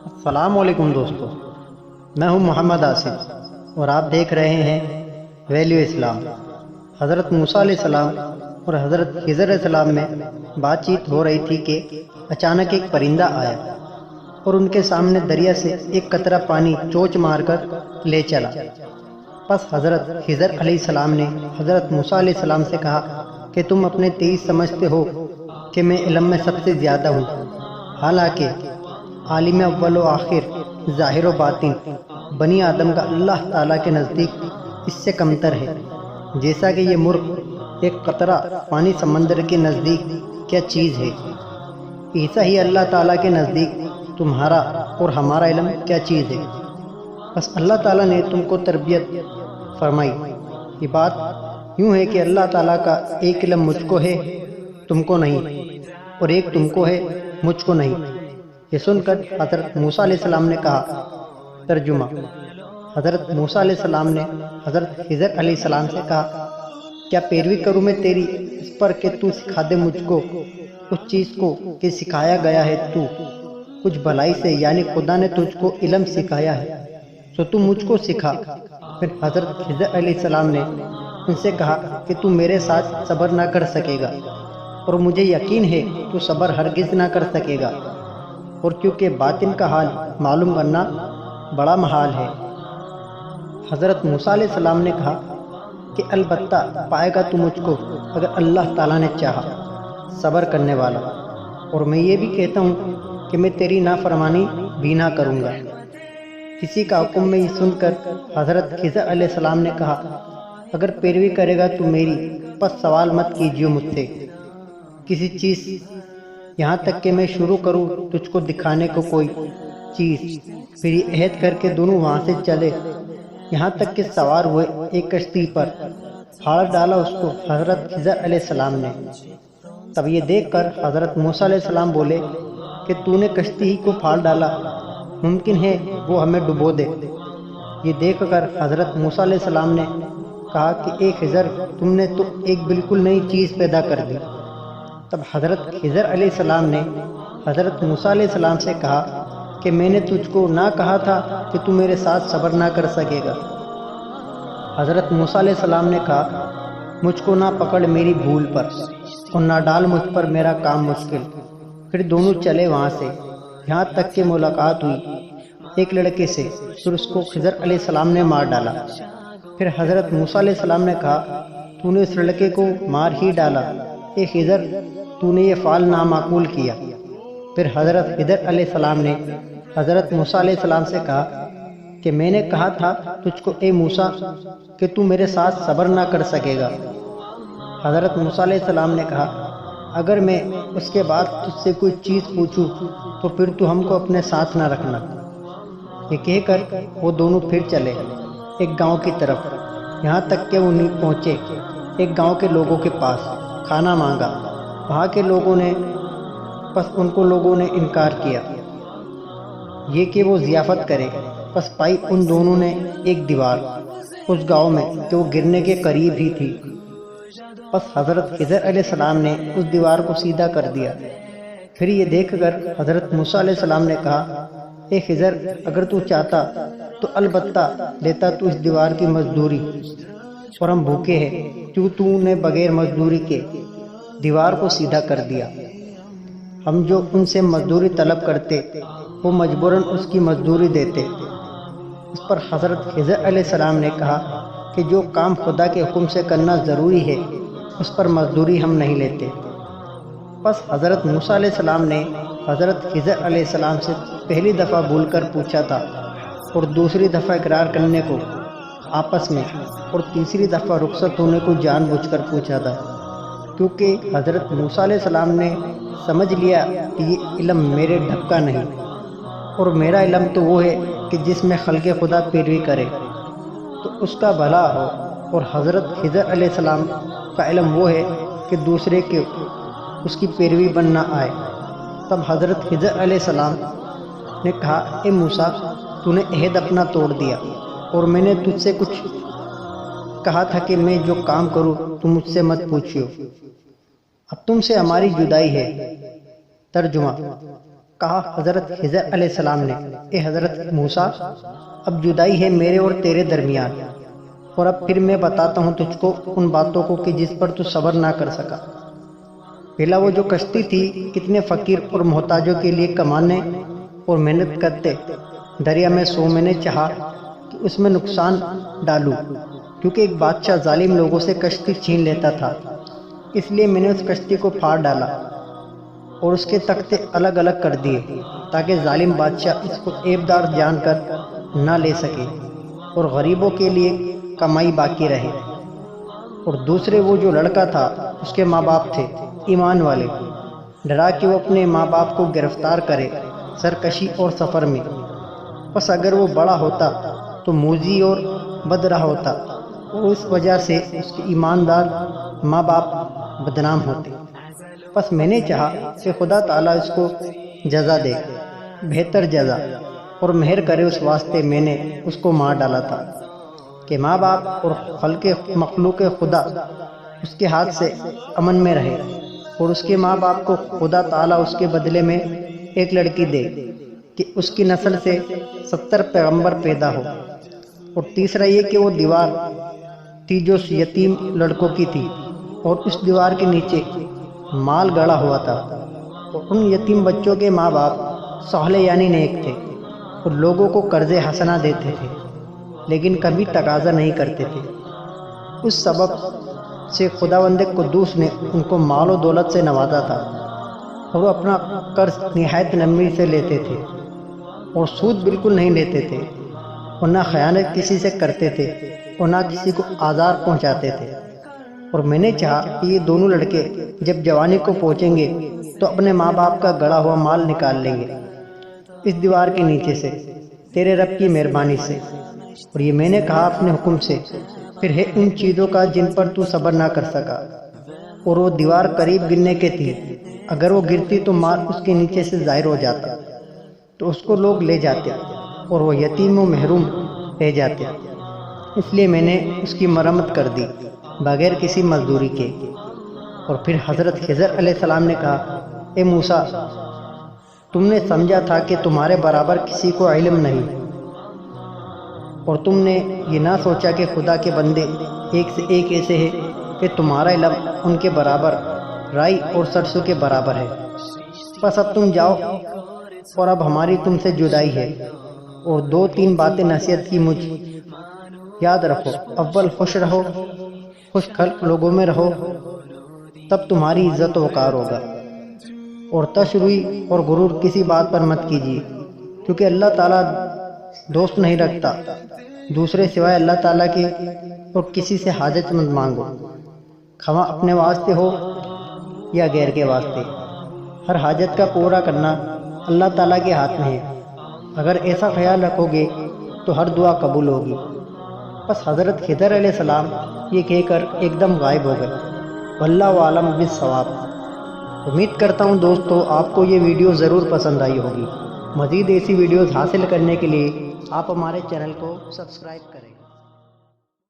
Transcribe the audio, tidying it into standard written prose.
السلام علیکم دوستو، میں ہوں محمد آصف اور آپ دیکھ رہے ہیں ویلیو اسلام۔ حضرت موسیٰ علیہ السلام اور حضرت خضر علیہ السلام میں بات چیت ہو رہی تھی کہ اچانک ایک پرندہ آیا اور ان کے سامنے دریا سے ایک قطرہ پانی چونچ مار کر لے چلا۔ پس حضرت خضر علیہ السلام نے حضرت موسیٰ علیہ السلام سے کہا کہ تم اپنے تیز سمجھتے ہو کہ میں علم میں سب سے زیادہ ہوں، حالانکہ عالم اول و آخر ظاہر و باطن بنی آدم کا اللہ تعالیٰ کے نزدیک اس سے کمتر ہے۔ جیسا کہ یہ مرغ ایک قطرہ پانی سمندر کے نزدیک کیا چیز ہے، ایسا ہی اللہ تعالیٰ کے نزدیک تمہارا اور ہمارا علم کیا چیز ہے۔ بس اللہ تعالیٰ نے تم کو تربیت فرمائی۔ یہ بات یوں ہے کہ اللہ تعالیٰ کا ایک علم مجھ کو ہے، تم کو نہیں، اور ایک تم کو ہے، مجھ کو نہیں۔ یہ سن کر حضرت موسیٰ علیہ السلام نے کہا، ترجمہ: حضرت موسیٰ علیہ السلام نے حضرت خضر علیہ السلام سے کہا، کیا پیروی کروں میں تیری اس پر کہ تو سکھا دے مجھ کو اس چیز کو کہ سکھایا گیا ہے تو کچھ بھلائی سے، یعنی خدا نے تجھ کو علم سکھایا ہے تو تو مجھ کو سکھا۔ پھر حضرت خضر علیہ السلام نے ان سے کہا کہ تو میرے ساتھ صبر نہ کر سکے گا، اور مجھے یقین ہے تو صبر ہرگز نہ کر سکے گا، اور کیونکہ باطن کا حال معلوم کرنا بڑا محال ہے۔ حضرت موسیٰ علیہ السلام نے کہا کہ البتہ پائے گا تو مجھ کو اگر اللہ تعالیٰ نے چاہا صبر کرنے والا، اور میں یہ بھی کہتا ہوں کہ میں تیری نافرمانی بھی نہ کروں گا۔ کسی کا حکم میں یہ سن کر حضرت خضر علیہ السلام نے کہا، اگر پیروی کرے گا تو میری، پس سوال مت کیجیے مجھ سے کسی چیز، یہاں تک کہ میں شروع کروں تجھ کو دکھانے کو کوئی چیز۔ پھر یہ عہد کر کے دونوں وہاں سے چلے، یہاں تک کہ سوار ہوئے ایک کشتی پر۔ پھاڑ ڈالا اس کو حضرت خضر علیہ السلام نے۔ تب یہ دیکھ کر حضرت موسیٰ علیہ السلام بولے کہ تو نے کشتی ہی کو پھاڑ ڈالا، ممکن ہے وہ ہمیں ڈبو دے۔ یہ دیکھ کر حضرت موسیٰ علیہ السلام نے کہا کہ اے خضر، تم نے تو ایک بالکل نئی چیز پیدا کر دی۔ تب حضرت خضر علیہ السلام نے حضرت موسیٰ علیہ السلام سے کہا کہ میں نے تجھ کو نہ کہا تھا کہ تو میرے ساتھ صبر نہ کر سکے گا۔ حضرت موسیٰ علیہ السلام نے کہا، مجھ کو نہ پکڑ میری بھول پر، اور نہ ڈال مجھ پر میرا کام مشکل۔ پھر دونوں چلے وہاں سے، یہاں تک کہ ملاقات ہوئی ایک لڑکے سے، پھر اس کو خضر علیہ السلام نے مار ڈالا۔ پھر حضرت موسیٰ علیہ السلام نے کہا، تو نے اس لڑکے کو مار ہی ڈالا، اے خضر، تو نے یہ فعل نامعقول کیا۔ پھر حضرت خضر علیہ السلام نے حضرت موسیٰ علیہ السلام سے کہا کہ میں نے کہا تھا تجھ کو اے موسیٰ کہ تو میرے ساتھ صبر نہ کر سکے گا۔ حضرت موسیٰ علیہ السلام نے کہا، اگر میں اس کے بعد تجھ سے کوئی چیز پوچھوں تو پھر تو ہم کو اپنے ساتھ نہ رکھنا۔ یہ کہہ کر وہ دونوں پھر چلے ایک گاؤں کی طرف، یہاں تک کہ وہ پہنچے ایک گاؤں کے لوگوں کے پاس۔ کھانا مانگا، وہاں کے لوگوں نے، پس ان کو لوگوں نے انکار کیا یہ کہ وہ ضیافت کرے۔ پس پائی ان دونوں نے ایک دیوار اس گاؤں میں کہ وہ گرنے کے قریب ہی تھی۔ پس حضرت خضر علیہ السلام نے اس دیوار کو سیدھا کر دیا۔ پھر یہ دیکھ کر حضرت موسیٰ علیہ السلام نے کہا، اے خضر، اگر تو چاہتا تو البتہ لیتا تو اس دیوار کی مزدوری، اور ہم بھوکے ہیں کیوں تو نے بغیر مزدوری کے دیوار کو سیدھا کر دیا۔ ہم جو ان سے مزدوری طلب کرتے وہ مجبوراً اس کی مزدوری دیتے۔ اس پر حضرت خضر علیہ السلام نے کہا کہ جو کام خدا کے حکم سے کرنا ضروری ہے اس پر مزدوری ہم نہیں لیتے۔ پس حضرت موسیٰ علیہ السلام نے حضرت خضر علیہ السلام سے پہلی دفعہ بھول کر پوچھا تھا، اور دوسری دفعہ اقرار کرنے کو آپس میں، اور تیسری دفعہ رخصت ہونے کو جان بوجھ کر پوچھا تھا، کیونکہ حضرت موسیٰ علیہ السلام نے سمجھ لیا کہ یہ علم میرے ڈھب کا نہیں، اور میرا علم تو وہ ہے کہ جس میں خلق خدا پیروی کرے تو اس کا بھلا ہو، اور حضرت خضر علیہ السلام کا علم وہ ہے کہ دوسرے کے اس کی پیروی بن نہ آئے۔ تب حضرت خضر علیہ السلام نے کہا، اے موسیٰ، تو نے عہد اپنا توڑ دیا، اور میں نے تجھ سے کچھ کہا تھا کہ میں جو کام کروں تو مجھ سے مت پوچھیو، اب تم سے ہماری جدائی ہے۔ ترجمہ: کہا حضرت خضر علیہ السلام نے، اے حضرت موسیٰ، اب جدائی ہے میرے اور تیرے درمیان، اور اب پھر میں بتاتا ہوں تجھ کو ان باتوں کو کہ جس پر تو صبر نہ کر سکا۔ پہلا وہ جو کشتی تھی، کتنے فقیر اور محتاجوں کے لیے کمانے اور محنت کرتے دریا میں سو، میں نے چاہا کہ اس میں نقصان ڈالوں، کیونکہ ایک بادشاہ ظالم لوگوں سے کشتی چھین لیتا تھا، اس لیے میں نے اس کشتی کو پھاڑ ڈالا اور اس کے تختے الگ الگ کر دیے، تاکہ ظالم بادشاہ اس کو عیبدار جان کر نہ لے سکے اور غریبوں کے لیے کمائی باقی رہے۔ اور دوسرے وہ جو لڑکا تھا، اس کے ماں باپ تھے ایمان والے، ڈرا کہ وہ اپنے ماں باپ کو گرفتار کرے سرکشی اور سفر میں، بس اگر وہ بڑا ہوتا تو موذی اور بدراہ ہوتا، اور اس وجہ سے اس کے ایماندار ماں باپ بدنام ہوتے۔ بس میں نے چاہا کہ خدا تعالیٰ اس کو جزا دے، بہتر جزا، اور مہر کرے، اس واسطے میں نے اس کو مار ڈالا تھا کہ ماں باپ اور خلق مخلوق خدا اس کے ہاتھ سے امن میں رہے، اور اس کے ماں باپ کو خدا تعالیٰ اس کے بدلے میں ایک لڑکی دے کہ اس کی نسل سے 70 پیغمبر پیدا ہو۔ اور تیسرا یہ کہ وہ دیوار تھی جو یتیم لڑکوں کی تھی، اور اس دیوار کے نیچے مال گڑا ہوا تھا، اور ان یتیم بچوں کے ماں باپ صالح یعنی نیک تھے، اور لوگوں کو قرض حسنہ دیتے تھے، لیکن کبھی تقاضا نہیں کرتے تھے۔ اس سبب سے خداوند قدوس نے ان کو مال و دولت سے نوازا تھا، اور وہ اپنا قرض نہایت نرمی سے لیتے تھے، اور سود بالکل نہیں لیتے تھے، اور نہ خیانت کسی سے کرتے تھے، اور نہ کسی کو آزار پہنچاتے تھے۔ اور میں نے چاہا کہ یہ دونوں لڑکے جب جوانی کو پہنچیں گے تو اپنے ماں باپ کا گڑا ہوا مال نکال لیں گے اس دیوار کے نیچے سے، تیرے رب کی مہربانی سے۔ اور یہ میں نے کہا اپنے حکم سے، پھر ہے ان چیزوں کا جن پر تو صبر نہ کر سکا۔ اور وہ دیوار قریب گرنے کے تھی، اگر وہ گرتی تو مال اس کے نیچے سے ظاہر ہو جاتا، تو اس کو لوگ لے جاتے، اور وہ یتیم و محروم رہ جاتے، اس لیے میں نے اس کی مرمت کر دی بغیر کسی مزدوری کے۔ اور پھر حضرت خضر علیہ السلام نے کہا، اے موسیٰ، تم نے سمجھا تھا کہ تمہارے برابر کسی کو علم نہیں، اور تم نے یہ نہ سوچا کہ خدا کے بندے ایک سے ایک ایسے ہیں کہ تمہارا علم ان کے برابر رائی اور سرسوں کے برابر ہے۔ بس اب تم جاؤ، اور اب ہماری تم سے جدائی ہے، اور 2-3 باتیں نصیحت کی مجھ یاد رکھو۔ اول خوش رہو، خوش خلق لوگوں میں رہو، تب تمہاری عزت و وقار ہوگا۔ اور تشروی اور غرور کسی بات پر مت کیجیے، کیونکہ اللہ تعالیٰ دوست نہیں رکھتا دوسرے سوائے اللہ تعالیٰ کے، اور کسی سے حاجت مت مانگو، خواہ اپنے واسطے ہو یا غیر کے واسطے۔ ہر حاجت کا پورا کرنا اللہ تعالیٰ کے ہاتھ میں ہے، اگر ایسا خیال رکھو گے تو ہر دعا قبول ہوگی۔ بس حضرت خضر علیہ السلام یہ کہہ کر ایک دم غائب ہو گئے۔ واللہ عالم بالصواب۔ امید کرتا ہوں دوستو آپ کو یہ ویڈیو ضرور پسند آئی ہوگی۔ مزید ایسی ویڈیوز حاصل کرنے کے لیے آپ ہمارے چینل کو سبسکرائب کریں۔